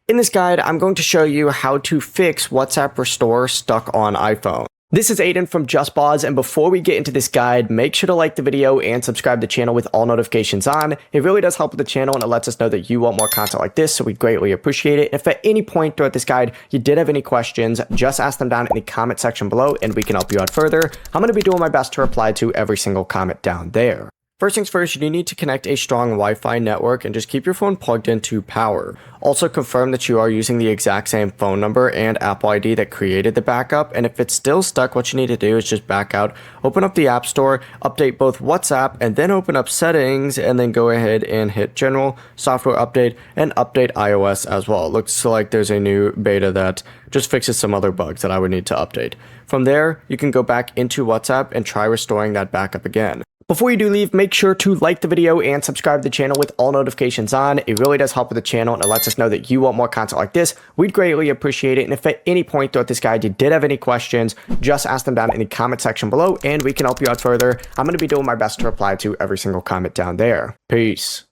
In this guide, I'm going to show you how to fix WhatsApp Restore stuck on iPhone. This is Aiden from JustBoz, and before we get into this guide, make sure to like the video and subscribe to the channel with all notifications on. It really does help with the channel and it lets us know that you want more content like this, so we greatly appreciate it. If at any point throughout this guide you did have any questions, just ask them down in the comment section below and we can help you out further. I'm going to be doing my best to reply to every single comment down there. First things first, you need to connect a strong Wi-Fi network and just keep your phone plugged into power. Also confirm that you are using the exact same phone number and Apple ID that created the backup, and if it's still stuck, what you need to do is just back out, open up the App Store, update both WhatsApp, and then open up settings, and then go ahead and hit general, software update, and update iOS as well. It looks like there's a new beta that just fixes some other bugs that I would need to update. From there, you can go back into WhatsApp and try restoring that backup again. Before you do leave, make sure to like the video and subscribe to the channel with all notifications on. It really does help with the channel and it lets us know that you want more content like this. We'd greatly appreciate it. And if at any point throughout this guide you did have any questions, just ask them down in the comment section below and we can help you out further. I'm going to be doing my best to reply to every single comment down there. Peace.